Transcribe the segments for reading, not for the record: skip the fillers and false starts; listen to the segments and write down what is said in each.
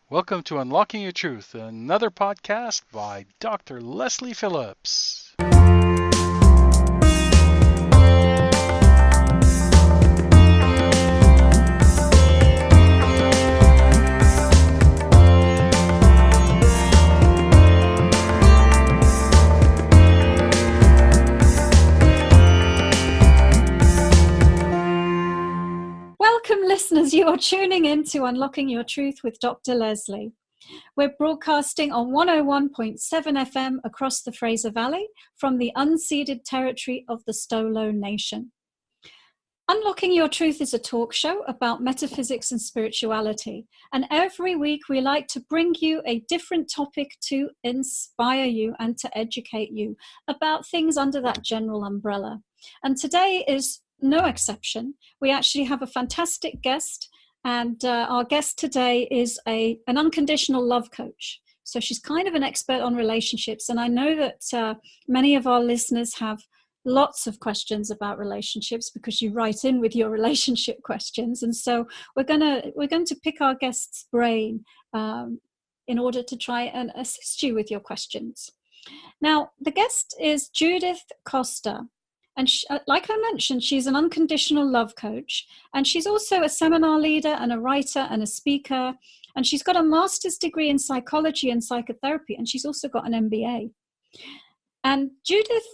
Welcome to Unlocking Your Truth, another podcast by Dr. Leslie Phillips. Welcome, listeners. You are tuning in to Unlocking Your Truth with Dr. Leslie. We're broadcasting on 101.7 FM across the Fraser Valley from the unceded territory of the Stolo Nation. Unlocking Your Truth is a talk show about metaphysics and spirituality. And every week we like to bring you a different topic to inspire you and to educate you about things under that general umbrella. And today is no exception. We actually have a fantastic guest, and our guest today is an unconditional love coach. So she's kind of an expert on relationships, and I know that many of our listeners have lots of questions about relationships because you write in with your relationship questions, and so we're going to pick our guest's brain in order to try and assist you with your questions. Now, the guest is Judith Costa. And like I mentioned, she's an unconditional love coach, and she's also a seminar leader and a writer and a speaker. And she's got a master's degree in psychology and psychotherapy, and she's also got an MBA. And Judith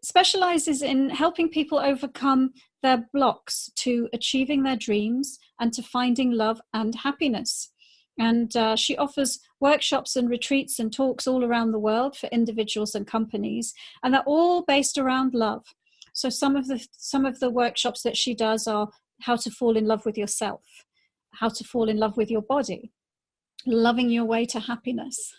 specializes in helping people overcome their blocks to achieving their dreams and to finding love and happiness. And she offers workshops and retreats and talks all around the world for individuals and companies, and they're all based around love. So some of the workshops that she does are how to fall in love with yourself, how to fall in love with your body, loving your way to happiness,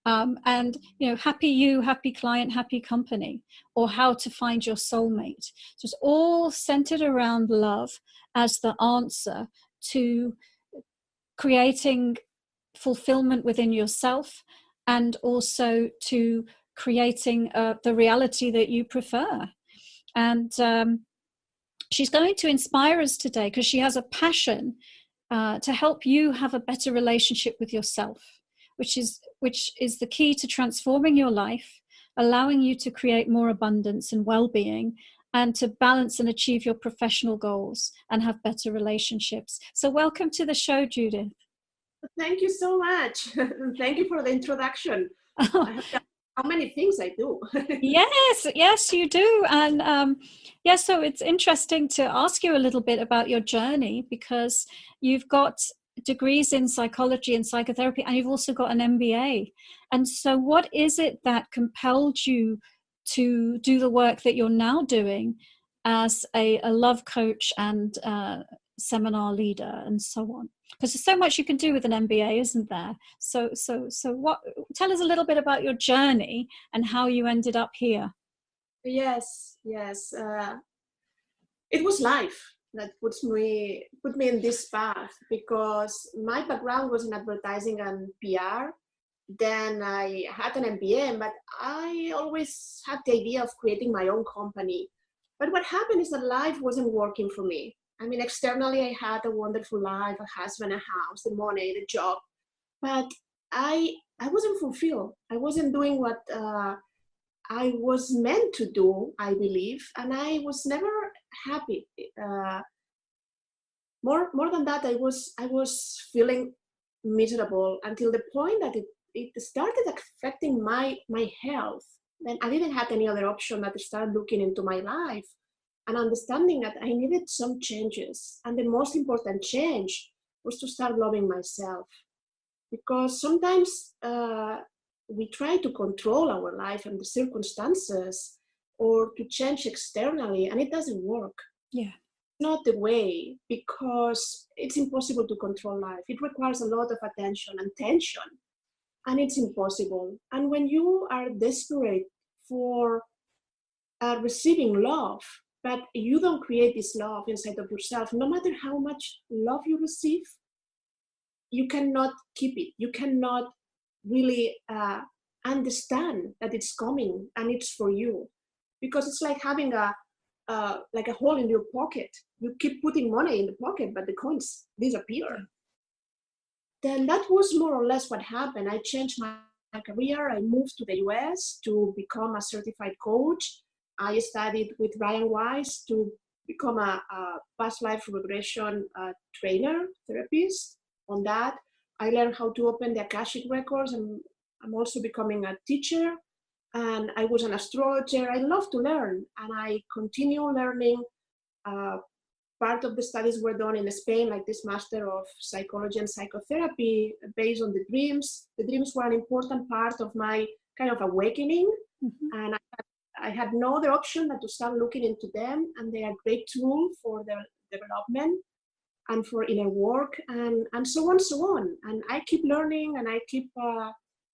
and happy you, happy client, happy company, or how to find your soulmate. So it's all centered around love as the answer to creating fulfillment within yourself, and also to creating the reality that you prefer. And she's going to inspire us today because she has a passion to help you have a better relationship with yourself, which is the key to transforming your life, allowing you to create more abundance and well-being, and to balance and achieve your professional goals and have better relationships. So welcome to the show, Judith. Thank you so much. Thank you for the introduction. I have done how many things I do. Yes, you do. And so it's interesting to ask you a little bit about your journey, because you've got degrees in psychology and psychotherapy, and you've also got an MBA. And so what is it that compelled you to do the work that you're now doing as a love coach and seminar leader and so on? Because there's so much you can do with an MBA, isn't there? So what? Tell us a little bit about your journey and how you ended up here. Yes. It was life that put me in this path, because my background was in advertising and PR. Then I had an MBA, but I always had the idea of creating my own company. But what happened is that life wasn't working for me. I mean, externally, I had a wonderful life, a husband, a house, the money, the job. But I wasn't fulfilled. I wasn't doing what I was meant to do, I believe. And I was never happy. More than that, I was feeling miserable until the point that it started affecting my health. Then I didn't have any other option but to start looking into my life and understanding that I needed some changes. And the most important change was to start loving myself. Because sometimes we try to control our life and the circumstances, or to change externally, and it doesn't work. Yeah. Not the way, because it's impossible to control life. It requires a lot of attention and tension, and it's impossible. And when you are desperate for receiving love, but you don't create this love inside of yourself, no matter how much love you receive, you cannot keep it. You cannot really understand that it's coming and it's for you, because it's like having a hole in your pocket. You keep putting money in the pocket, but the coins disappear. then that was more or less what happened. I changed my career. I moved to the US to become a certified coach. I studied with Brian Weiss to become a past life regression trainer, therapist. On that, I learned how to open the Akashic records, and I'm also becoming a teacher. And I was an astrologer. I love to learn, and I continue learning. Part of the studies were done in Spain, like this Master of Psychology and Psychotherapy, based on the dreams. The dreams were an important part of my kind of awakening, and I had no other option but to start looking into them, and they are a great tool for their development and for inner work, and so on, so on. And I keep learning, and I keep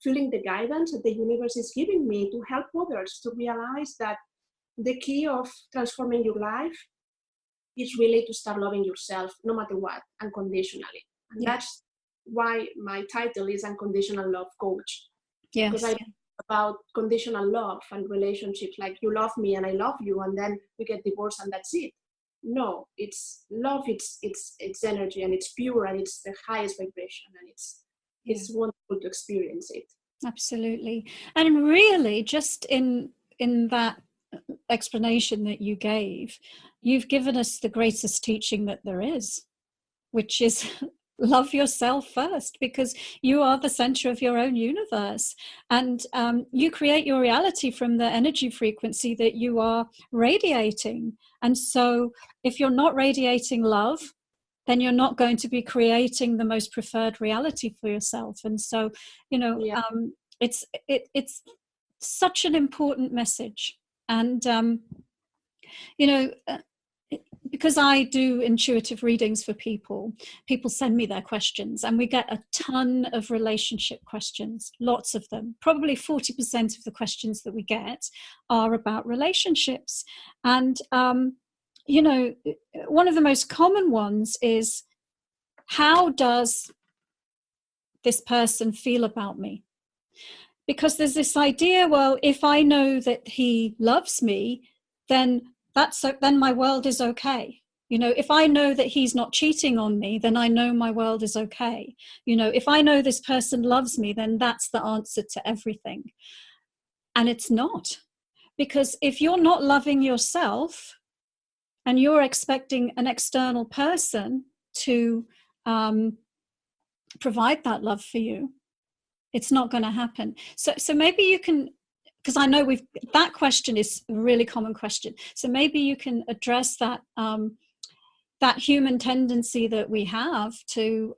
feeling the guidance that the universe is giving me to help others to realize that the key of transforming your life is really to start loving yourself, no matter what, unconditionally. And that's why my title is Unconditional Love Coach. Yes. Because I talk about conditional love and relationships, like you love me and I love you, and then we get divorced and that's it. No, it's love. It's energy, and it's pure, and it's the highest vibration, and it's wonderful to experience it. Absolutely. And really, just in that explanation that you gave, you've given us the greatest teaching that there is, which is love yourself first, because you are the center of your own universe, and you create your reality from the energy frequency that you are radiating. And so if you're not radiating love, then you're not going to be creating the most preferred reality for yourself. And so, it's such an important message. And because I do intuitive readings for people send me their questions, and we get a ton of relationship questions, lots of them. Probably 40% of the questions that we get are about relationships. And one of the most common ones is, how does this person feel about me? Because there's this idea, well, if I know that he loves me, then my world is okay. If I know that he's not cheating on me, then I know my world is okay. If I know this person loves me, then that's the answer to everything. And it's not. Because if you're not loving yourself, and you're expecting an external person to provide that love for you, it's not going to happen. So maybe you can, because I know that question is a really common question. So maybe you can address that that human tendency that we have to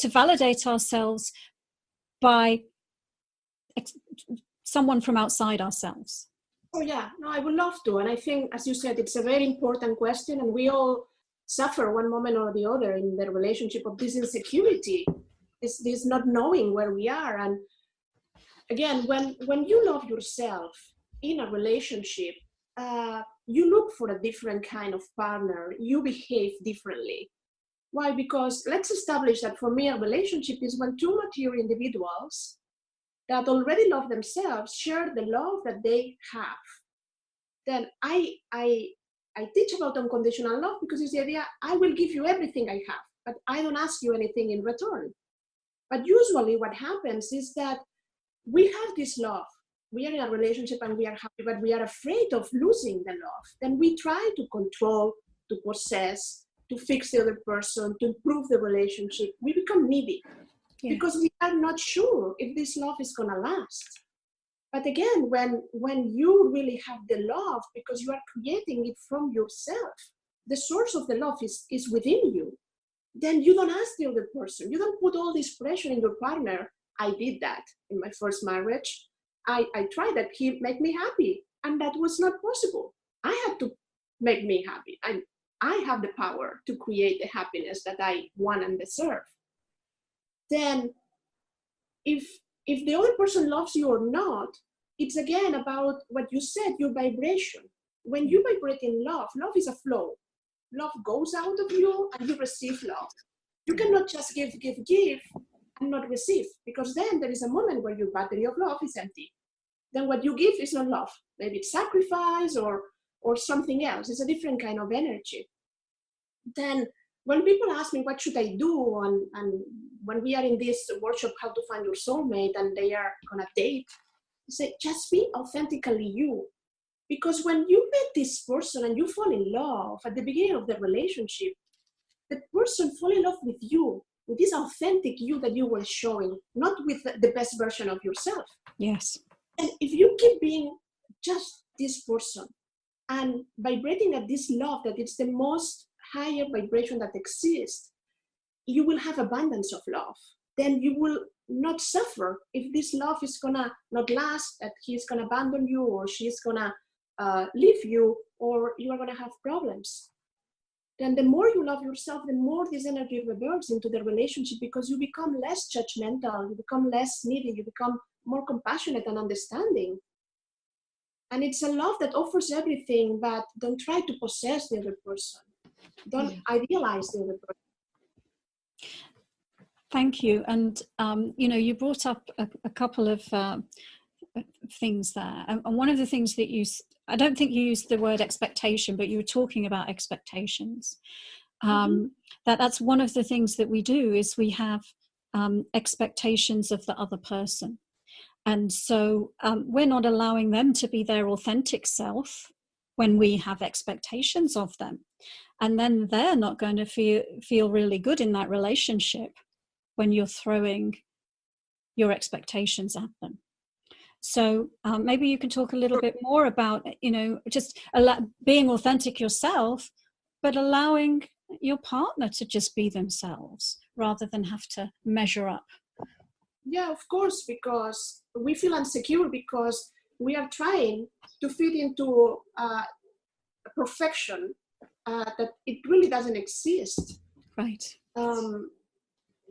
validate ourselves by someone from outside ourselves. Oh yeah, no, I would love to. And I think, as you said, it's a very important question, and we all suffer one moment or the other in the relationship of this insecurity, this not knowing where we are. And again, when you love yourself in a relationship, you look for a different kind of partner. You behave differently. Why? Because let's establish that for me, a relationship is when two mature individuals that already love themselves share the love that they have. Then I teach about unconditional love, because it's the idea, I will give you everything I have, but I don't ask you anything in return. But usually what happens is that we have this love. We are in a relationship and we are happy, but we are afraid of losing the love. Then we try to control, to possess, to fix the other person, to improve the relationship. We become needy. Yeah. Because we are not sure if this love is going to last. But again, when you really have the love, because you are creating it from yourself, the source of the love is within you, then you don't ask the other person. You don't put all this pressure in your partner. I did that in my first marriage. I tried that. He made me happy, and that was not possible. I had to make me happy. I have the power to create the happiness that I want and deserve. Then if the other person loves you or not, it's again about what you said, your vibration. When you vibrate in love, love is a flow. Love goes out of you and you receive love. You cannot just give and not receive, because then there is a moment where your battery of love is empty. Then what you give is not love. Maybe it's sacrifice or something else. It's a different kind of energy. Then when people ask me, what should I do? And when we are in this workshop, How to Find Your Soulmate, and they are on a date, say, just be authentically you. Because when you met this person and you fall in love at the beginning of the relationship, the person fall in love with you, with this authentic you that you were showing, not with the best version of yourself. Yes. And if you keep being just this person and vibrating at this love, that it's the most higher vibration that exists, you will have abundance of love. Then you will not suffer if this love is gonna not last, that he's gonna abandon you or she's gonna leave you, or you are gonna have problems. Then the more you love yourself, the more this energy reverts into the relationship, because you become less judgmental, you become less needy, you become more compassionate and understanding. And it's a love that offers everything, but don't try to possess the other person. Don't idealize the other person. Thank you. And, you brought up a couple of things there. And one of the things that I don't think you used the word expectation, but you were talking about expectations. That's one of the things that we do, is we have expectations of the other person. And so we're not allowing them to be their authentic self when we have expectations of them. And then they're not going to feel really good in that relationship when you're throwing your expectations at them. So maybe you can talk a little bit more about, just being authentic yourself, but allowing your partner to just be themselves rather than have to measure up. Yeah, of course, because we feel insecure because we are trying to fit into a perfection that it really doesn't exist. Right.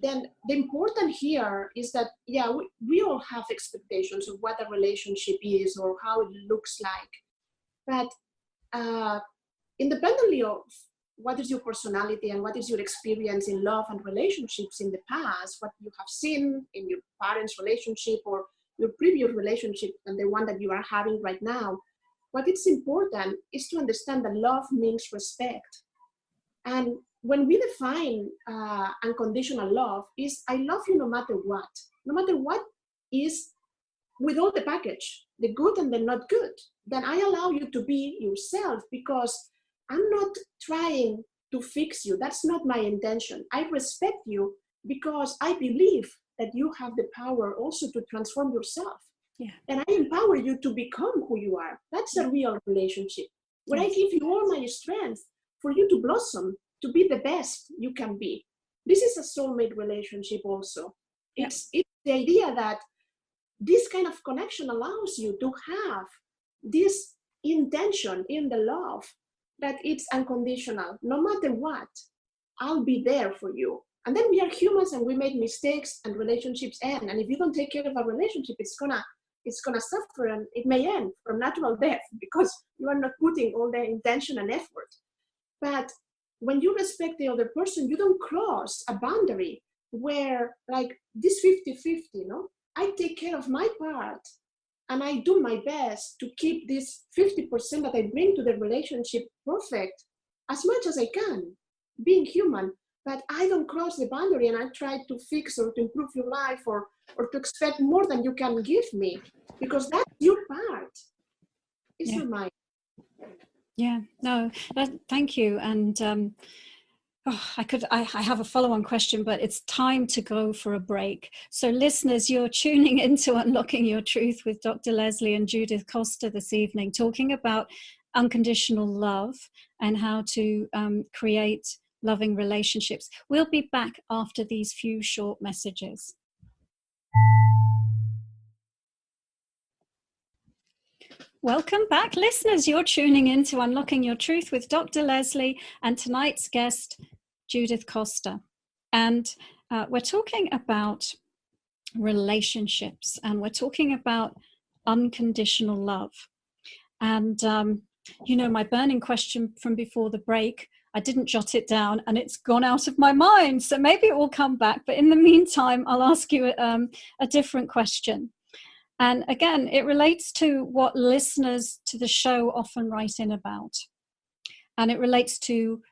Then the important here is that, we all have expectations of what a relationship is or how it looks like. But independently of what is your personality and what is your experience in love and relationships in the past, what you have seen in your parents' relationship or your previous relationship and the one that you are having right now, what is important is to understand that love means respect. And when we define unconditional love, is I love you no matter what is with all the package, the good and the not good. Then I allow you to be yourself, because I'm not trying to fix you. That's not my intention. I respect you because I believe that you have the power also to transform yourself. Yeah. And I empower you to become who you are. That's a real relationship, where I give you all my strength for you to blossom, to be the best you can be. This is a soulmate relationship also. Yeah. It's the idea that this kind of connection allows you to have this intention in the love, that it's unconditional. No matter what, I'll be there for you. And then we are humans and we make mistakes and relationships end. And if you don't take care of a relationship, it's gonna suffer, and it may end from natural death because you are not putting all the intention and effort. But when you respect the other person, you don't cross a boundary where, like, this 50-50, I take care of my part and I do my best to keep this 50% that I bring to the relationship perfect as much as I can, being human. But I don't cross the boundary and I try to fix or to improve your life or to expect more than you can give me, because that's your part. It's your mind. Yeah, no, thank you. And I have a follow-on question, but it's time to go for a break. So listeners, you're tuning into Unlocking Your Truth with Dr. Leslie and Judith Costa this evening, talking about unconditional love and how to create loving relationships. We'll be back after these few short messages. Welcome back, listeners. You're tuning in to Unlocking Your Truth with Dr. Leslie and tonight's guest, Judith Costa. And we're talking about relationships, and we're talking about unconditional love. And, my burning question from before the break, I didn't jot it down and it's gone out of my mind. So maybe it will come back. But in the meantime, I'll ask you a different question. And again, it relates to what listeners to the show often write in about. And it relates to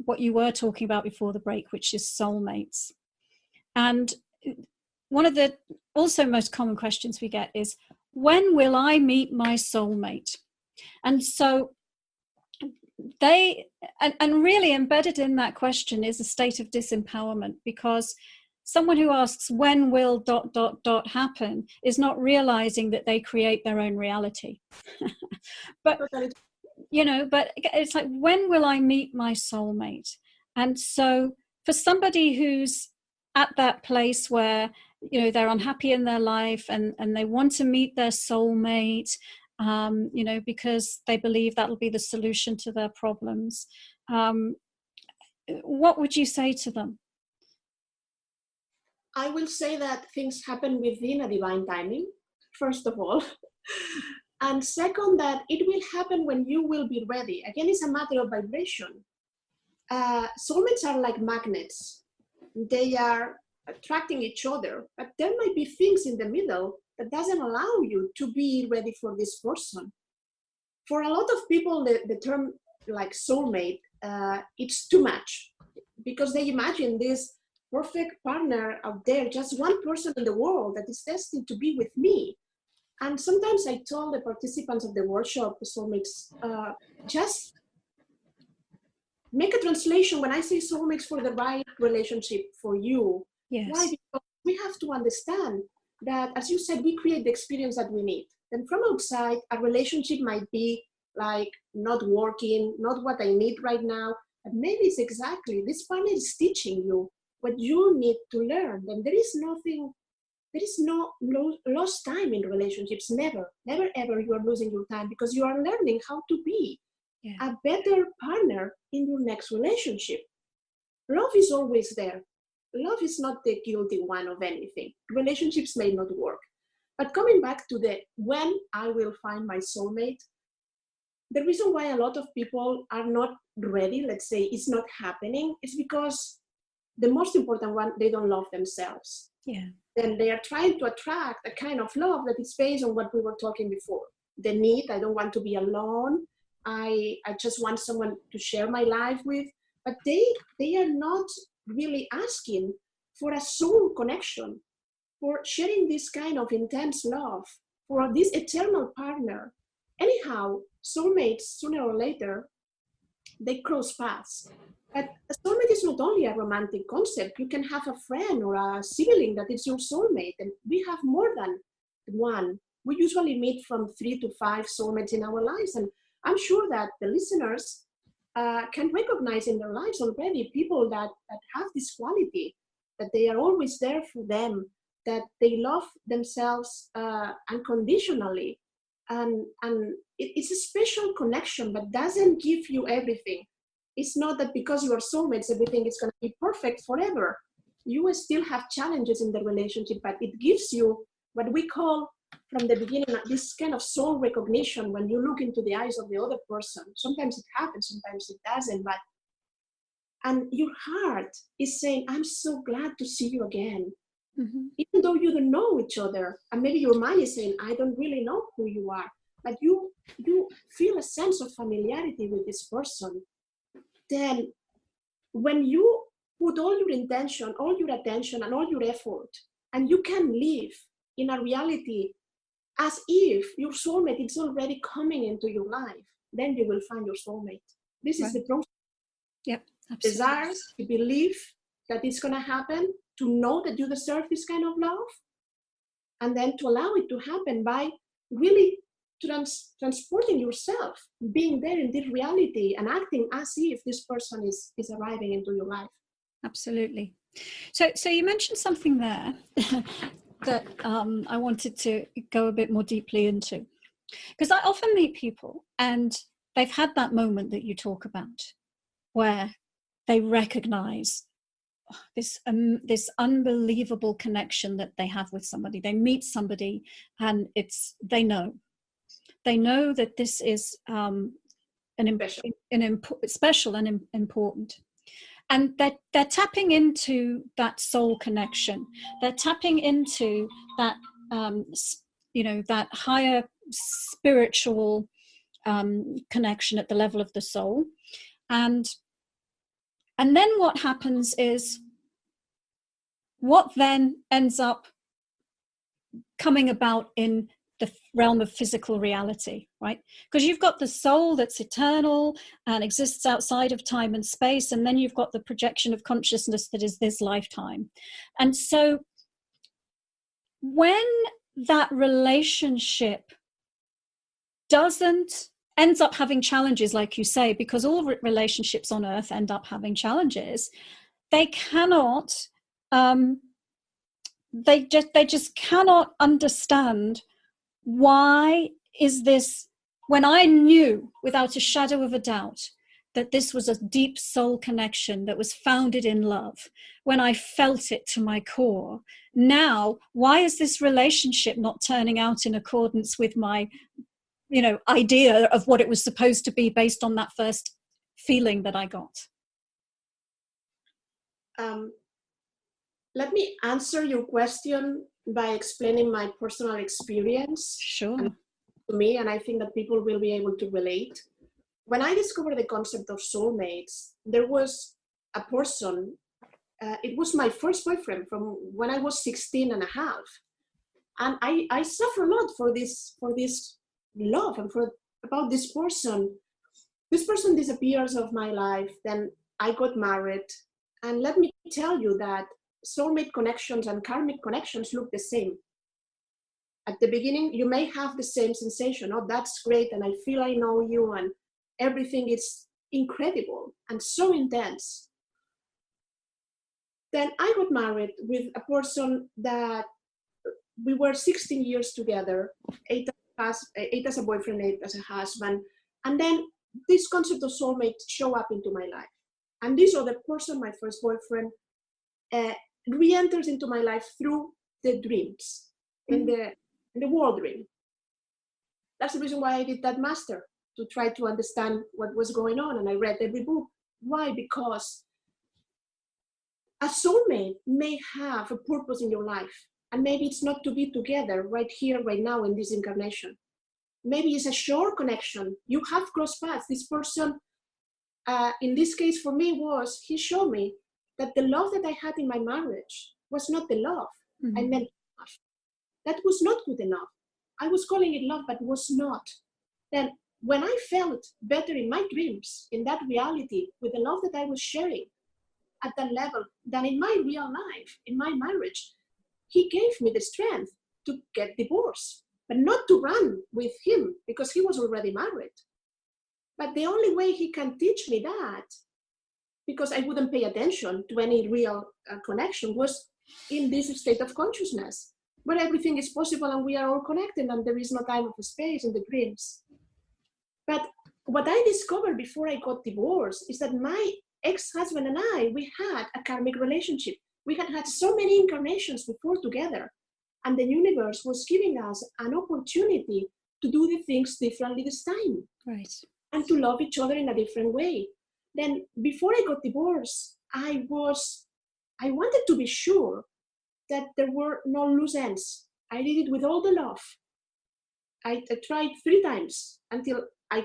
what you were talking about before the break, which is soulmates. And one of the also most common questions we get is, when will I meet my soulmate? And so and really embedded in that question is a state of disempowerment, because someone who asks when will ... happen is not realizing that they create their own reality. But but it's like, when will I meet my soulmate? And so for somebody who's at that place where they're unhappy in their life, and they want to meet their soulmate, because they believe that'll be the solution to their problems, what would you say to them? I will say that things happen within a divine timing, first of all. And second, that it will happen when you will be ready. Again, it's a matter of vibration. Soulmates are like magnets. They are attracting each other, but there might be things in the middle that doesn't allow you to be ready for this person. For a lot of people, the term like soulmate, it's too much, because they imagine this perfect partner out there, just one person in the world that is destined to be with me. And sometimes I told the participants of the workshop, the soulmates, just make a translation when I say soulmates for the right relationship for you. Yes. Why? Because we have to understand that, as you said, we create the experience that we need. Then from outside, a relationship might be like not working, not what I need right now, but maybe it's exactly this partner is teaching you what you need to learn. Then there is no lost time in relationships. Never ever you are losing your time, because you are learning how to be a better partner in your next relationship. Love is always there. Love is not the guilty one of anything. Relationships may not work. But coming back to the when I will find my soulmate, the reason why a lot of people are not ready, let's say it's not happening, is because the most important one, they don't love themselves. Yeah. Then they are trying to attract a kind of love that is based on what we were talking before. The need, I don't want to be alone. I just want someone to share my life with. But they are not really asking for a soul connection, for sharing this kind of intense love, for this eternal partner. Anyhow, soulmates, sooner or later, they cross paths. But a soulmate is not only a romantic concept. You can have a friend or a sibling that is your soulmate, and we have more than one. We usually meet from 3 to 5 soulmates in our lives, and I'm sure that the listeners can recognize in their lives already people that have this quality, that they are always there for them, that they love themselves unconditionally. And it's a special connection, but doesn't give you everything. It's not that because you are soulmates, everything is going to be perfect forever. You will still have challenges in the relationship, but it gives you what we call from the beginning this kind of soul recognition. When you look into the eyes of the other person, sometimes it happens, sometimes it doesn't, and your heart is saying, I'm so glad to see you again. Mm-hmm. Even though you don't know each other, and maybe your mind is saying, I don't really know who you are, but you feel a sense of familiarity with this person. Then when you put all your intention, all your attention, and all your effort, and you can live in a reality as if your soulmate is already coming into your life, then you will find your soulmate. This is the process. Yep, absolutely. Desires, to believe that it's going to happen, to know that you deserve this kind of love, and then to allow it to happen by really transporting yourself, being there in this reality and acting as if this person is arriving into your life. Absolutely. So you mentioned something there that I wanted to go a bit more deeply into, because I often meet people and they've had that moment that you talk about where they recognize this unbelievable connection that they have with somebody. They meet somebody and they know that this is special and important. And they're tapping into that soul connection. They're tapping into that, that higher spiritual connection at the level of the soul. And then what happens is, what then ends up coming about in the realm of physical reality, right? Because you've got the soul that's eternal and exists outside of time and space, and then you've got the projection of consciousness that is this lifetime. And so when that relationship ends up having challenges, like you say, because all relationships on earth end up having challenges, they cannot they just cannot understand, why is this, when I knew without a shadow of a doubt that this was a deep soul connection that was founded in love, when I felt it to my core, now why is this relationship not turning out in accordance with my idea of what it was supposed to be based on that first feeling that I got? Let me answer your question by explaining my personal experience. Sure. To me, and I think that people will be able to relate. When I discovered the concept of soulmates, there was a person, it was my first boyfriend from when I was 16 and a half. And I suffer a lot for this love and about this person. This person disappears of my life. Then I got married. And let me tell you that soulmate connections and karmic connections look the same. At the beginning, you may have the same sensation. Oh, that's great. And I feel I know you, and everything is incredible and so intense. Then I got married with a person that we were 16 years together, 8 as a boyfriend, 8 as a husband. And then this concept of soulmate show up into my life. And this other person, my first boyfriend, re-enters into my life through the dreams, in the world dream. That's the reason why I did that master, to try to understand what was going on. And I read every book. Why? Because a soulmate may have a purpose in your life. And maybe it's not to be together right here, right now in this incarnation. Maybe it's a short connection. You have crossed paths. This person, in this case for me, he showed me that the love that I had in my marriage was not the love I meant. That was not good enough. I was calling it love, but it was not. Then when I felt better in my dreams, in that reality, with the love that I was sharing at that level, than in my real life, in my marriage, he gave me the strength to get divorced, but not to run with him because he was already married. But the only way he can teach me that, because I wouldn't pay attention to any real connection, was in this state of consciousness, where everything is possible and we are all connected and there is no time or space in the dreams. But what I discovered before I got divorced is that my ex-husband and I, we had a karmic relationship. We had had so many incarnations before together, and the universe was giving us an opportunity to do the things differently this time. Right. And to love each other in a different way. Then before I got divorced, I wanted to be sure that there were no loose ends. I did it with all the love. I tried 3 times until I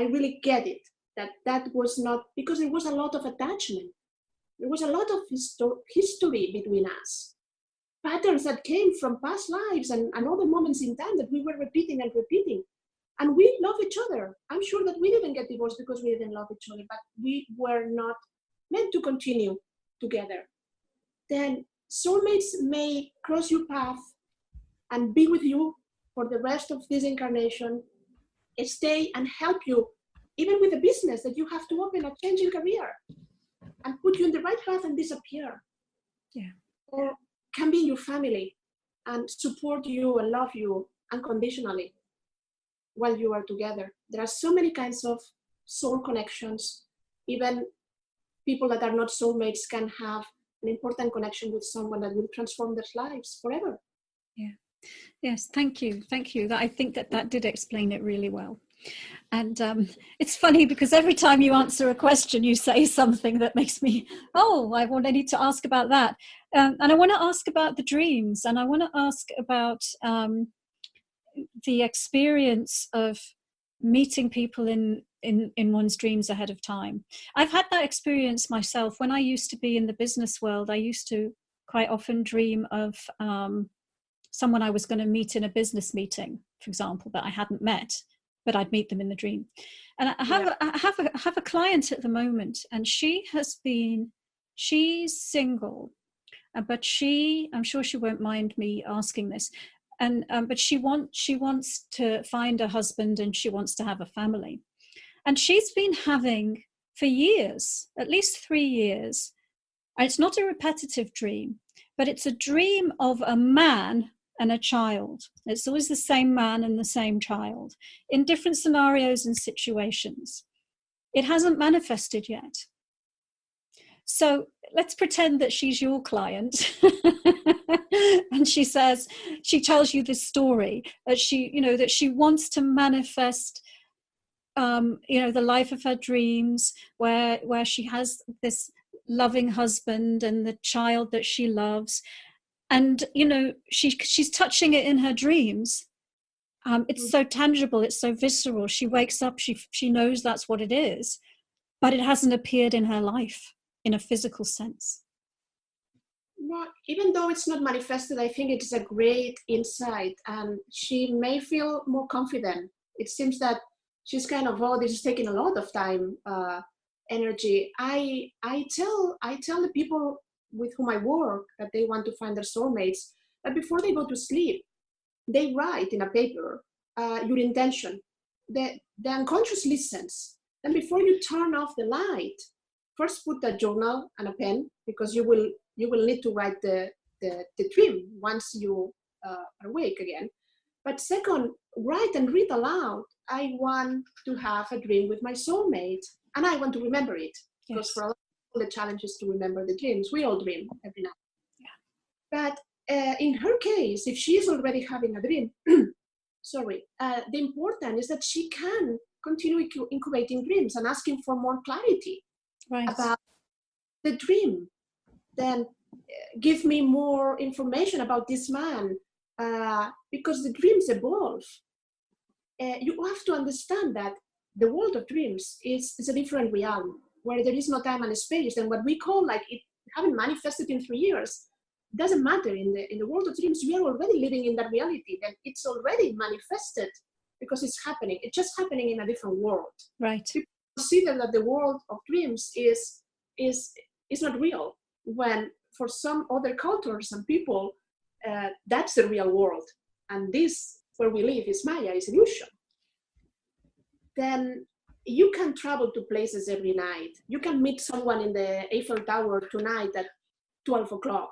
really get it, that was not, because there was a lot of attachment. There was a lot of history between us. Patterns that came from past lives and other moments in time that we were repeating and repeating. And we love each other. I'm sure that we didn't get divorced because we didn't love each other, but we were not meant to continue together. Then soulmates may cross your path and be with you for the rest of this incarnation, stay and help you, even with a business that you have to open, a changing career, and put you in the right path and disappear. Yeah. Or can be in your family and support you and love you unconditionally while you are together. There are so many kinds of soul connections. Even people that are not soulmates can have an important connection with someone that will transform their lives forever. Yeah. Yes. Thank you. Thank you. I think that did explain it really well. And it's funny because every time you answer a question, you say something that makes me, I need to ask about that. And I want to ask about the dreams, and I want to ask about the experience of meeting people in one's dreams ahead of time. I've had that experience myself. When I used to be in the business world, I used to quite often dream of someone I was going to meet in a business meeting, for example, that I hadn't met, but I'd meet them in the dream. And I have a client at the moment, and she's single, but I'm sure she won't mind me asking this, and but she wants to find a husband, and she wants to have a family, and she's been having for years, at least 3 years. And it's not a repetitive dream, but it's a dream of a man and a child. It's always the same man and the same child in different scenarios and situations. It hasn't manifested yet. So let's pretend that she's your client and she tells you this story that she wants to manifest the life of her dreams, where she has this loving husband and the child that she loves, and she's touching it in her dreams. It's so tangible, it's so visceral. She wakes up, she knows that's what it is, but it hasn't appeared in her life in a physical sense. Well, even though it's not manifested, I think it's a great insight, and she may feel more confident. It seems that she's kind of, this is taking a lot of time, energy. I tell the people with whom I work that they want to find their soulmates, that before they go to sleep, they write in a paper your intention. The unconscious listens. And before you turn off the light, first put a journal and a pen, because you will need to write the dream once you are awake again. But second, write and read aloud. I want to have a dream with my soulmate, and I want to remember it. Yes. Because for a lot of people, the challenge is to remember the dreams. We all dream every night. Yeah. But in her case, if she is already having a dream, the important is that she can continue incubating dreams and asking for more clarity about the dream. Then give me more information about this man, because the dreams evolve. You have to understand that the world of dreams is a different realm, where there is no time and space, and what we call it haven't manifested in 3 years doesn't matter. In the world of dreams, we are already living in that reality. Then it's already manifested because it's happening. It's just happening in a different world. Right. People consider that the world of dreams is not real, when for some other cultures and people, that's the real world, and this where we live is Maya, is illusion. Then you can travel to places every night. You can meet someone in the Eiffel Tower tonight at 12 o'clock.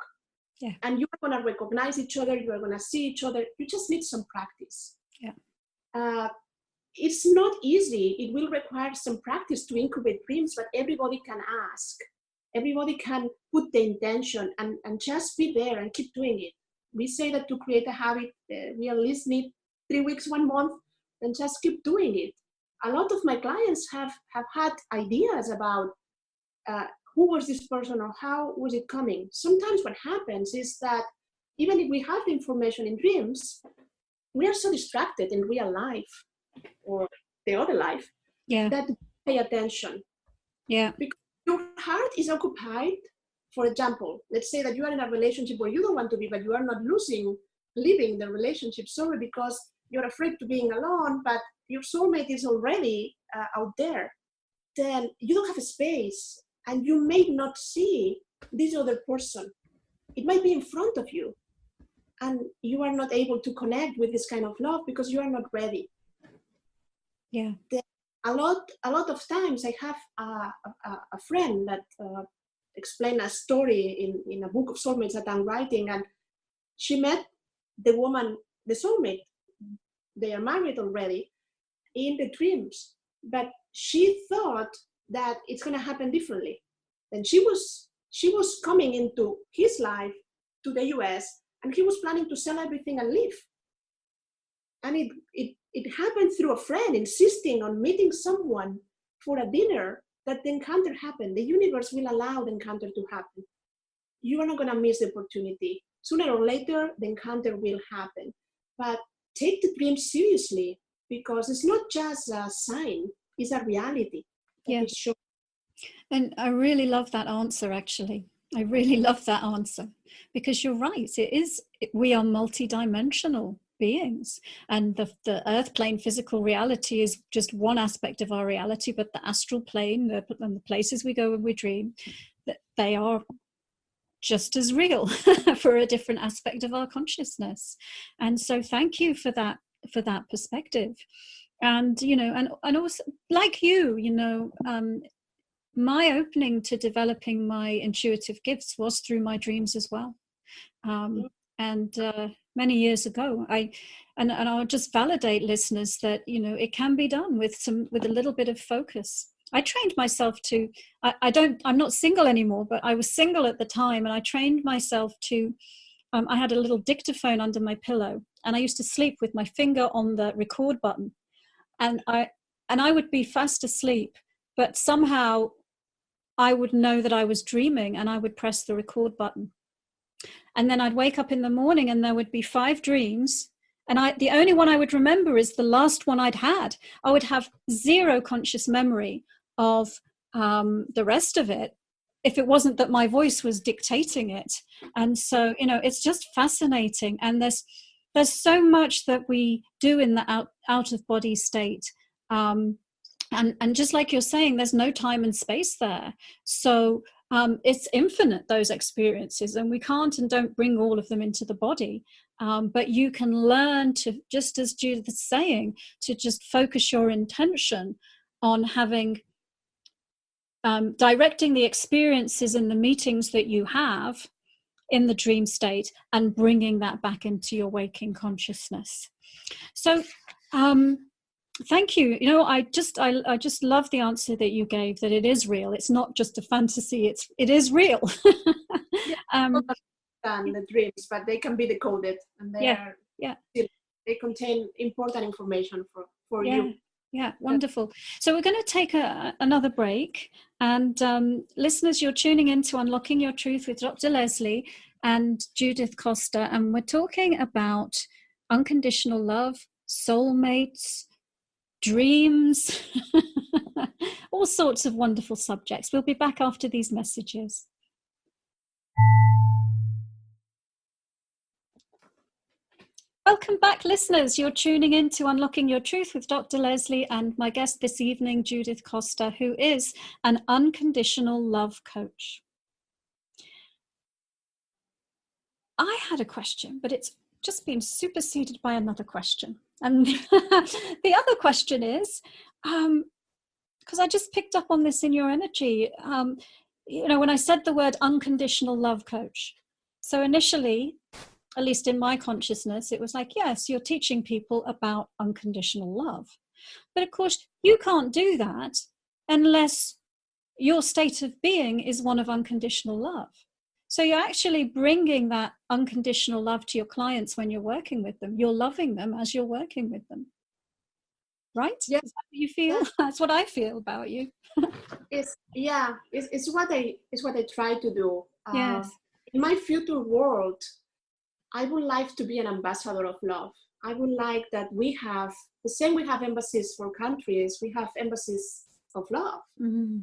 Yeah. And you are going to recognize each other. You are going to see each other. You just need some practice. Yeah. It's not easy. It will require some practice to incubate dreams, but everybody can ask. Everybody can put the intention and just be there and keep doing it. We say that to create a habit, we at least need 3 weeks, 1 month, and just keep doing it. A lot of my clients have had ideas about who was this person or how was it coming. Sometimes what happens is that even if we have the information in dreams, we are so distracted in real life or the other life that we pay attention. Yeah. Because your heart is occupied. For example, let's say that you are in a relationship where you don't want to be, but you are not leaving the relationship solely because you're afraid to being alone, but your soulmate is already out there. Then you don't have a space, and you may not see this other person. It might be in front of you, and you are not able to connect with this kind of love because you are not ready. Yeah. Then a lot of times I have a friend that explained a story in a book of soulmates that I'm writing, and she met the woman, the soulmate. They are married already, in the dreams, but she thought that it's going to happen differently. And she was coming into his life to the US, and he was planning to sell everything and leave. And it happened through a friend insisting on meeting someone for a dinner, that the encounter happened. The universe will allow the encounter to happen. You are not going to miss the opportunity. Sooner or later, the encounter will happen. But take the dream seriously, because it's not just a sign, it's a reality. Yeah. And I really love that answer, actually. I really love that answer, because you're right. We are multidimensional beings, and the earth plane physical reality is just one aspect of our reality, but the astral plane and the places we go when we dream, that they are just as real for a different aspect of our consciousness. And so thank you for that perspective. And and also, like my opening to developing my intuitive gifts was through my dreams as well. And many years ago, and I'll just validate listeners that it can be done with a little bit of focus. I trained myself to, I'm not single anymore, but I was single at the time, and I trained myself to, I had a little dictaphone under my pillow, and I used to sleep with my finger on the record button, and I would be fast asleep, but somehow I would know that I was dreaming, and I would press the record button. And then I'd wake up in the morning and there would be 5 dreams. And the only one I would remember is the last one I'd had. I would have zero conscious memory of the rest of it, if it wasn't that my voice was dictating it. And so, it's just fascinating. And there's so much that we do in the out of body state. And just like you're saying, there's no time and space there. So it's infinite, those experiences, and we can't and don't bring all of them into the body. But you can learn to, just as Judith is saying, to just focus your intention on having, directing the experiences and the meetings that you have in the dream state and bringing that back into your waking consciousness. So, thank you. I just love the answer that you gave, that it is real. It's not just a fantasy. It is real. The dreams, but they can be decoded, and they contain important information for you. Yeah, wonderful. So we're going to take another break, and listeners, you're tuning in to Unlocking Your Truth with Dr. Leslie and Judith Costa, and we're talking about unconditional love, soulmates, dreams, all sorts of wonderful subjects. We'll be back after these messages. Welcome back, listeners. You're tuning in to Unlocking Your Truth with Dr. Leslie and my guest this evening, Judith Costa, who is an unconditional love coach. I had a question, but it's just been superseded by another question. And the other question is, because I just picked up on this in your energy, when I said the word unconditional love coach. So initially, at least in my consciousness, it was like, yes, you're teaching people about unconditional love. But of course, you can't do that unless your state of being is one of unconditional love. So you're actually bringing that unconditional love to your clients when you're working with them. You're loving them as you're working with them. Right? Yeah. Is that what you feel? Yeah. That's what I feel about you. It's what I try to do. Yes. In my future world, I would like to be an ambassador of love. I would like that we have the same. We have embassies for countries. We have embassies of love. Mm-hmm.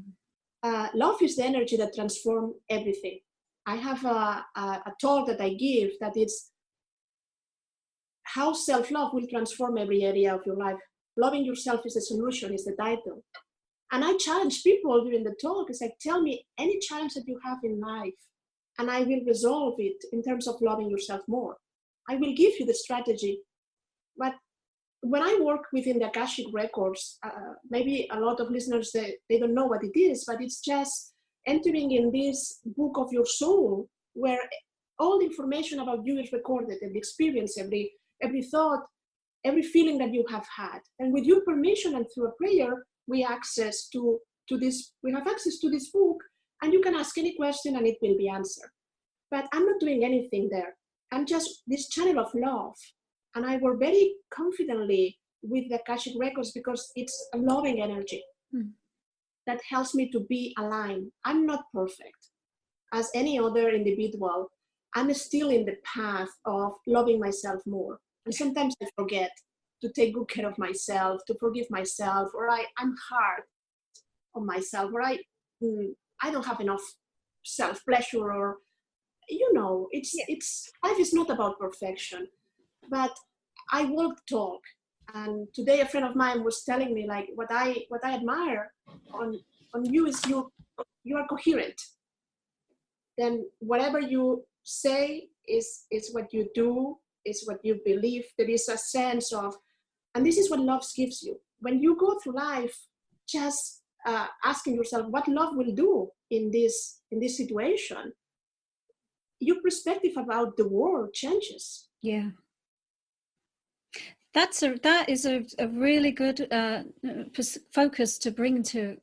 Love is the energy that transforms everything. I have a talk that I give that is how self-love will transform every area of your life. Loving yourself is the solution, is the title. And I challenge people during the talk. It's like, tell me any challenge that you have in life, and I will resolve it in terms of loving yourself more. I will give you the strategy. But when I work within the Akashic Records, maybe a lot of listeners, they don't know what it is, but it's just entering in this book of your soul, where all the information about you is recorded, every experience, every thought, every feeling that you have had. And with your permission and through a prayer, we have access to this book, and you can ask any question and it will be answered. But I'm not doing anything there. I'm just this channel of love. And I work very confidently with the Akashic Records because it's a loving energy that helps me to be aligned. I'm not perfect. As any other individual, I'm still in the path of loving myself more. And sometimes I forget to take good care of myself, to forgive myself, or I'm hard on myself, or I don't have enough self-pleasure, or it's life is not about perfection. But I walk talk, and today a friend of mine was telling me, like, what I admire on you is you are coherent. Then whatever you say is what you do, is what you believe. There is a sense of, and this is what love gives you. When you go through life just asking yourself what love will do in this situation, your perspective about the world changes. Yeah. That is a really good focus to bring to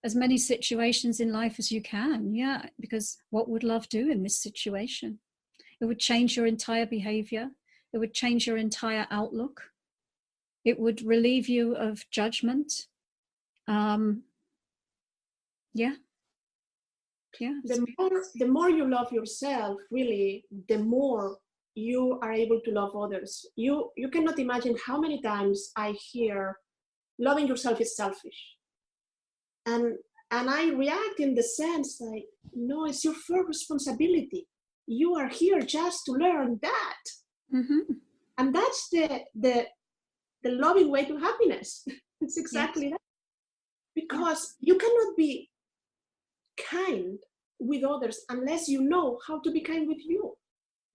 as many situations in life as you can. Yeah, because what would love do in this situation? It would change your entire behavior. It would change your entire outlook. It would relieve you of judgment. Yeah. The more you love yourself, really, the more you are able to love others. You cannot imagine how many times I hear loving yourself is selfish. And I react in the sense like, no, it's your first responsibility. You are here just to learn that. Mm-hmm. And that's the loving way to happiness. It's exactly that. Because you cannot be kind with others unless you know how to be kind with you.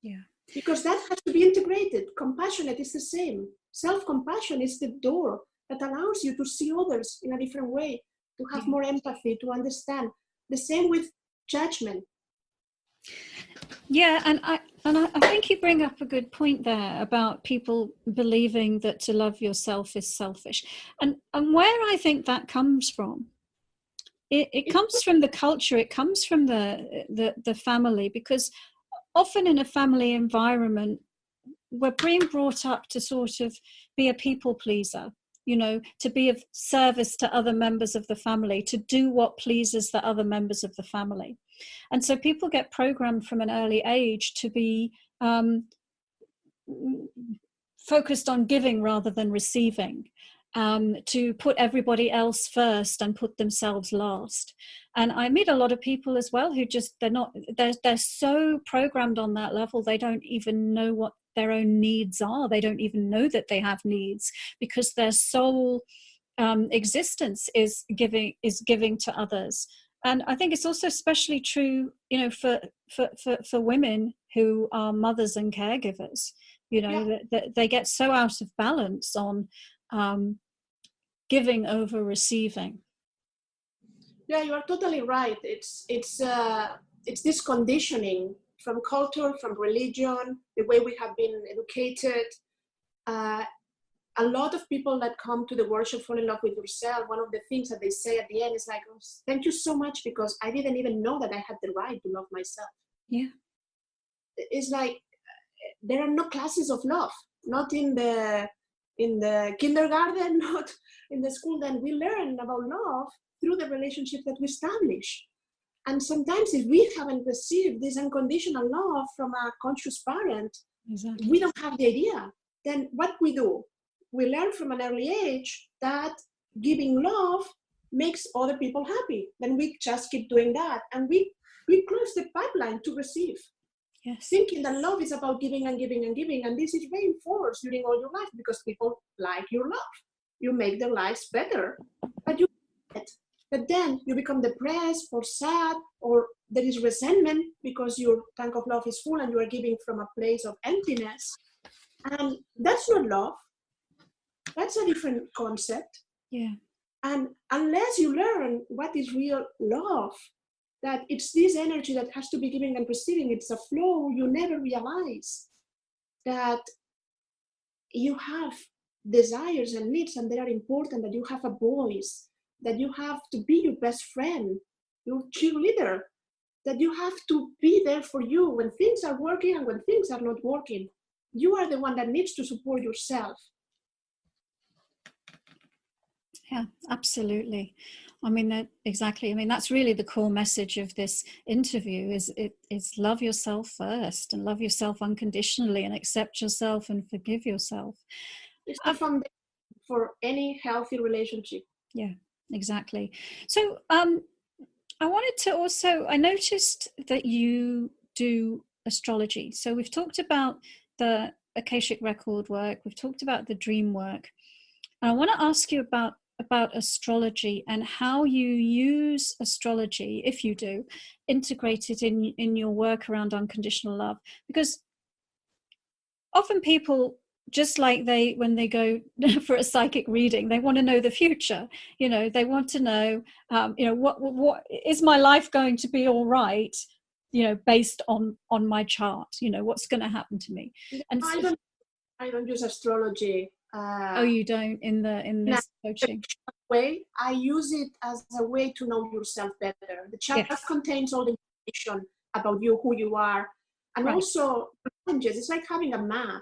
Yeah. Because that has to be integrated. Compassionate is the same. Self-compassion is the door that allows you to see others in a different way, to have more empathy, to understand. The same with judgment. Yeah, and I think you bring up a good point there about people believing that to love yourself is selfish, and where I think that comes from. It comes from the culture. It comes from the family, because often in a family environment, we're being brought up to sort of be a people pleaser, to be of service to other members of the family, to do what pleases the other members of the family. And so people get programmed from an early age to be focused on giving rather than receiving, to put everybody else first and put themselves last. And I meet a lot of people as well who just, they're so programmed on that level, they don't even know what their own needs are. They don't even know that they have needs, because their sole existence is giving to others. And I think it's also especially true, for women who are mothers and caregivers. That they get so out of balance on giving over receiving. Yeah, you are totally right. It's this conditioning from culture, from religion, the way we have been educated. A lot of people that come to the workshop Fall in Love with Yourself, one of the things that they say at the end is like, oh, thank you so much, because I didn't even know that I had the right to love myself. Yeah. It's like there are no classes of love, not in the kindergarten, not in the school. Then we learn about love through the relationship that we establish. And sometimes if we haven't received this unconditional love from a conscious parent, exactly, we don't have the idea. Then what we do, we learn from an early age that giving love makes other people happy. Then we just keep doing that, and we close the pipeline to receive. yes, Thinking that love is about giving and giving and giving, and this is reinforced during all your life because people like your love. You make their lives better, but then you become depressed or sad, or there is resentment because your tank of love is full and you are giving from a place of emptiness. And that's not love. That's a different concept. Yeah. And unless you learn what is real love, that it's this energy that has to be giving and receiving, it's a flow, you never realize that you have desires and needs, and they are important, that you have a voice, that you have to be your best friend, your cheerleader, that you have to be there for you when things are working and when things are not working. You are the one that needs to support yourself. Yeah, absolutely. I mean, exactly. I mean, that's really the core message of this interview is love yourself first, and love yourself unconditionally, and accept yourself and forgive yourself. It's the foundation for any healthy relationship. Yeah, exactly. So I wanted to also, I noticed that you do astrology. So we've talked about the Akashic record work, we've talked about the dream work. And I want to ask you about astrology and how you use astrology, if you do, integrate it in your work around unconditional love. Because often people, just like when they go for a psychic reading, they want to know the future. They want to know, what is my life going to be all right, based on my chart, what's going to happen to me. And I don't use astrology. Oh, you don't in this coaching way. I use it as a way to know yourself better. The chart contains all the information about you, who you are, and also challenges. It's like having a map.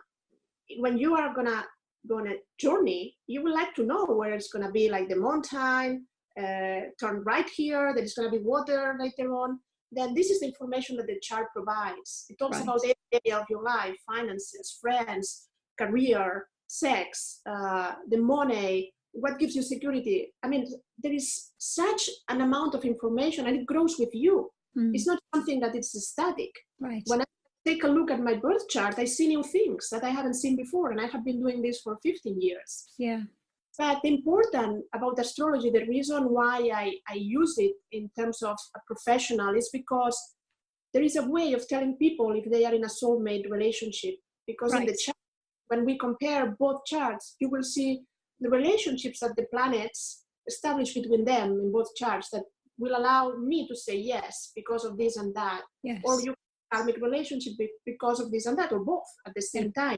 When you are gonna go on a journey, you would like to know where it's gonna be, like the mountain, turn right here, there is gonna be water later on. Then this is the information that the chart provides. It talks about every area of your life: finances, friends, career, sex, the money, what gives you security. I mean, there is such an amount of information, and it grows with you. It's not something that is static. Right. When I take a look at my birth chart, I see new things that I haven't seen before, and I have been doing this for 15 years. Yeah. But the important about astrology, the reason why I use it in terms of a professional, is because there is a way of telling people if they are in a soulmate relationship. Because in the chart, when we compare both charts, you will see the relationships that the planets establish between them in both charts that will allow me to say yes because of this and that. Yes. Or you karmic relationship because of this and that, or both at the same time.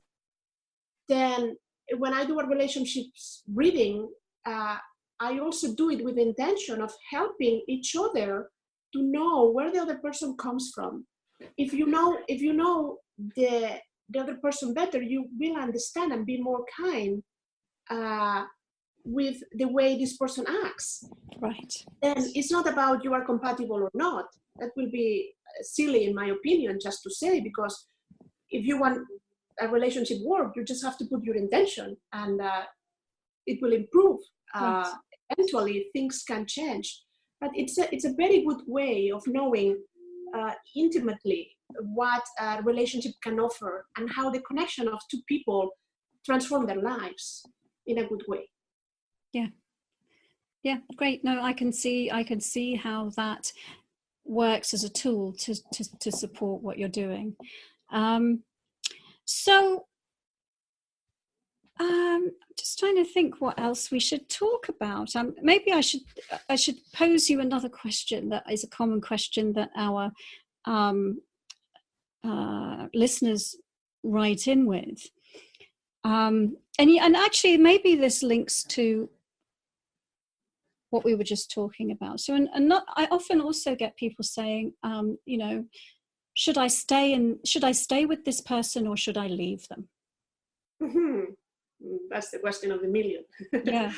Then when I do a relationships reading, I also do it with the intention of helping each other to know where the other person comes from. If you know the other person better, you will understand and be more kind with the way this person acts. Right. And it's not about you are compatible or not. That will be silly, in my opinion, just to say, because if you want a relationship work, you just have to put your intention, and it will improve. Eventually, things can change. But it's a very good way of knowing intimately what a relationship can offer and how the connection of two people transform their lives in a good way. Yeah, great. No, I can see how that works as a tool to support what you're doing. So just trying to think what else we should talk about. Maybe I should pose you another question that is a common question that our listeners write in with. And actually, maybe this links to what we were just talking about. So, I often also get people saying, should I stay with this person, or should I leave them? Mm-hmm. That's the question of the million. Yeah.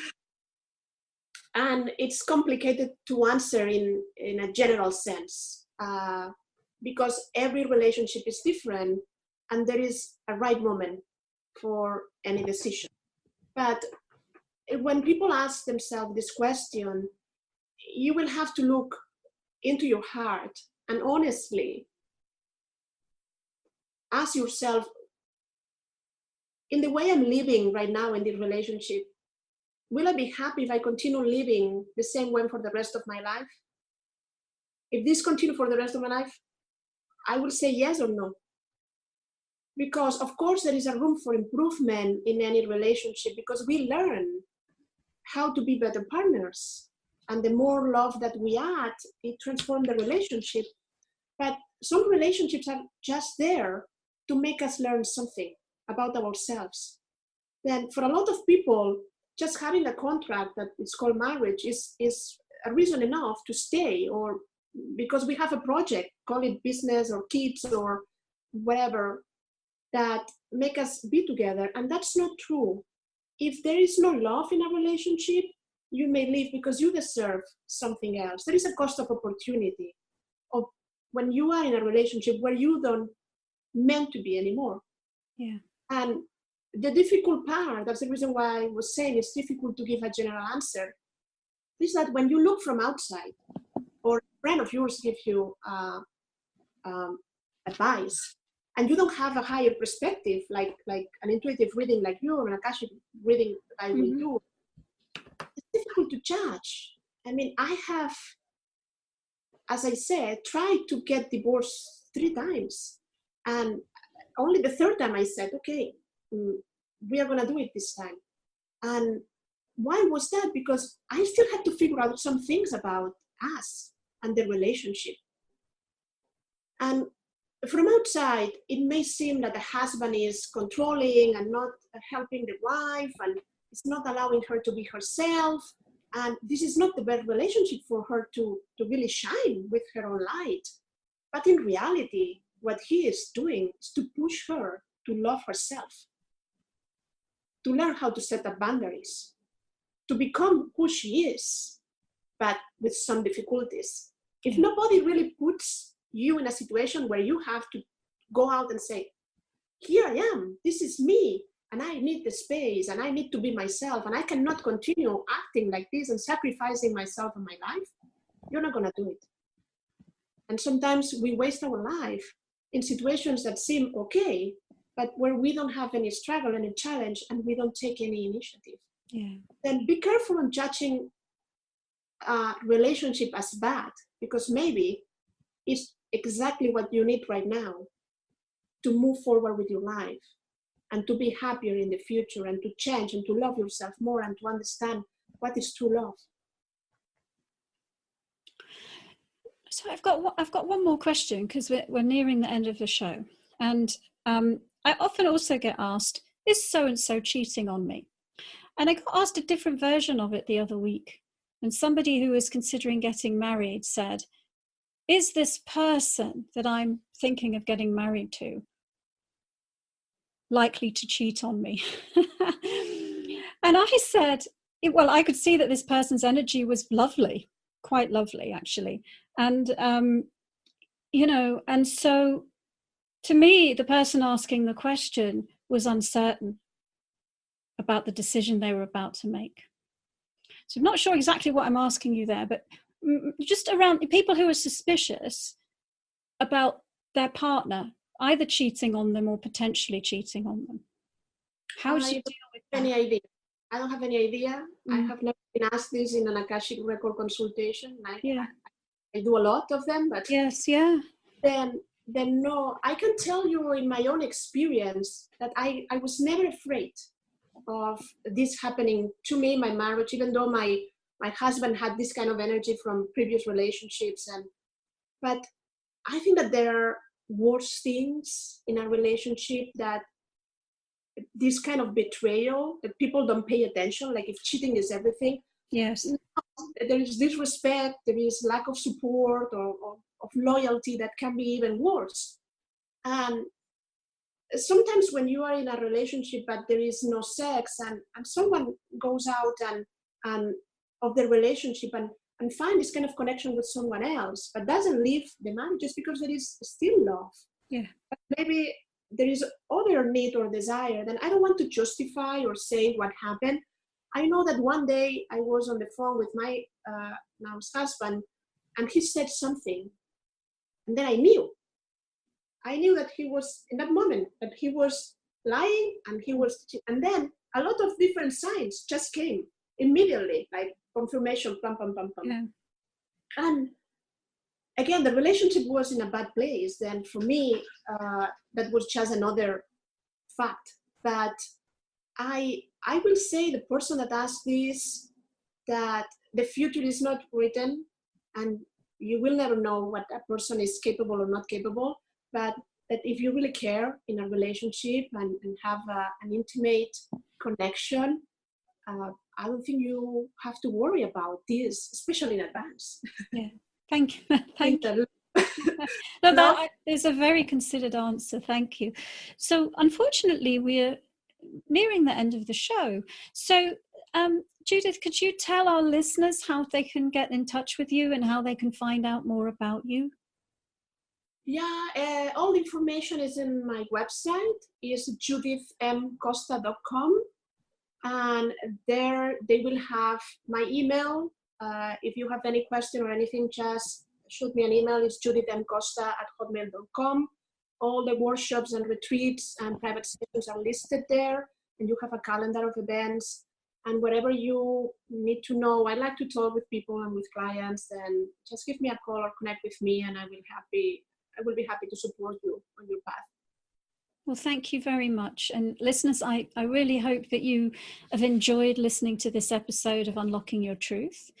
And it's complicated to answer in a general sense, because every relationship is different, and there is a right moment for any decision. But when people ask themselves this question, you will have to look into your heart and honestly ask yourself, in the way I'm living right now in this relationship, will I be happy if I continue living the same way for the rest of my life? If this continues for the rest of my life, I will say yes or no. Because of course there is a room for improvement in any relationship, because we learn how to be better partners. And the more love that we add, it transforms the relationship. But some relationships are just there to make us learn something about ourselves. Then for a lot of people, just having a contract that is called marriage is a reason enough to stay, or because we have a project, call it business or kids or whatever, that make us be together. And that's not true. If there is no love in a relationship, you may leave because you deserve something else. There is a cost of opportunity of when you are in a relationship where you don't meant to be anymore. Yeah. And the difficult part, that's the reason why I was saying it's difficult to give a general answer, is that when you look from outside, or friend of yours gives you advice, and you don't have a higher perspective, like an intuitive reading like you, or an Akashic reading that I will do, it's difficult to judge. I mean, I have, as I said, tried to get divorced 3 times. And only the 3rd time I said, okay, we are going to do it this time. And why was that? Because I still had to figure out some things about us and the relationship. And from outside, it may seem that the husband is controlling and not helping the wife, and it's not allowing her to be herself. And this is not the best relationship for her to really shine with her own light. But in reality, what he is doing is to push her to love herself, to learn how to set up boundaries, to become who she is, but with some difficulties. If nobody really puts you in a situation where you have to go out and say, here I am, this is me, and I need the space, and I need to be myself, and I cannot continue acting like this and sacrificing myself and my life, you're not going to do it. And sometimes we waste our life in situations that seem okay, but where we don't have any struggle, any challenge, and we don't take any initiative. Yeah. Then be careful on judging a relationship as bad, because maybe it's exactly what you need right now to move forward with your life and to be happier in the future and to change and to love yourself more and to understand what is true love. So I've got one more question, because we're nearing the end of the show, and I often also get asked, is so and so cheating on me? And I got asked a different version of it the other week, and somebody who was considering getting married said, is this person that I'm thinking of getting married to likely to cheat on me? And I said, well, I could see that this person's energy was lovely, quite lovely actually. And, and so to me, the person asking the question was uncertain about the decision they were about to make. So I'm not sure exactly what I'm asking you there, but just around people who are suspicious about their partner either cheating on them or potentially cheating on them. How do you deal with that? Any idea? I don't have any idea. I have never been asked this in an Akashic record consultation. I do a lot of them, but yes, yeah. Then no, I can tell you in my own experience that I was never afraid of this happening to me in my marriage, even though my husband had this kind of energy from previous relationships. But I think that there are worse things in a relationship, that this kind of betrayal, that people don't pay attention, like if cheating is everything. Yes. There is disrespect, there is lack of support or of loyalty that can be even worse. And sometimes when you are in a relationship but there is no sex, and someone goes out and of the relationship and find this kind of connection with someone else, but doesn't leave the man just because there is still love. Yeah. But maybe there is other need or desire, then I don't want to justify or say what happened. I know that one day I was on the phone with my now husband, and he said something, and then I knew that he was, in that moment, that he was lying, and then a lot of different signs just came immediately, like confirmation, pam, pam, pam, pam. Yeah. And again, the relationship was in a bad place. Then for me, that was just another fact. But I will say, the person that asked this, that the future is not written, and you will never know what a person is capable or not capable. But that if you really care in a relationship and have an intimate connection, I don't think you have to worry about this, especially in advance. Yeah. Thank you. Thank you. No, that is a very considered answer. Thank you. So unfortunately, we're nearing the end of the show. So Judith, could you tell our listeners how they can get in touch with you and how they can find out more about you? Yeah, all the information is in my website, is judithmcosta.com. And there they will have my email. If you have any question or anything, just shoot me an email. It's judithmcosta@hotmail.com. All the workshops and retreats and private sessions are listed there, and you have a calendar of events. And whatever you need to know, I like to talk with people and with clients, then just give me a call or connect with me, and I will be happy to support you on your path. Well, thank you very much. And listeners, I really hope that you have enjoyed listening to this episode of Unlocking Your Truth.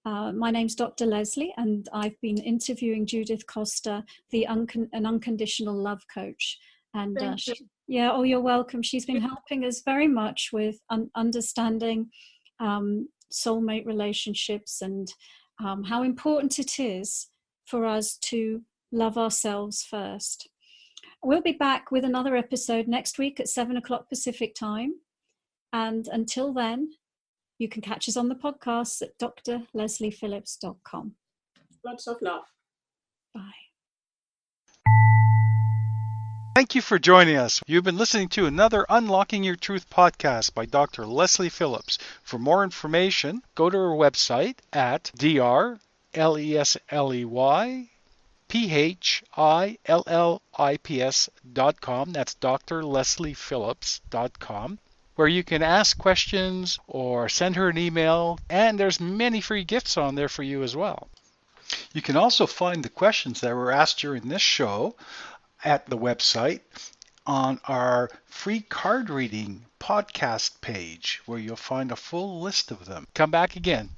My name's Dr. Leslie, and I've been interviewing Judith Costa, an Unconditional Love Coach. And you're welcome. She's been helping us very much with understanding soulmate relationships and how important it is for us to love ourselves first. We'll be back with another episode next week at 7 o'clock Pacific time. And until then, you can catch us on the podcast at drlesliephillips.com. Lots of love. Bye. Thank you for joining us. You've been listening to another Unlocking Your Truth podcast by Dr. Leslie Phillips. For more information, go to our website at drlesleyphillips.com. That's drlesliephillips.com, where you can ask questions or send her an email, and there's many free gifts on there for you as well. You can also find the questions that were asked during this show at the website on our free card reading podcast page, where you'll find a full list of them. Come back again.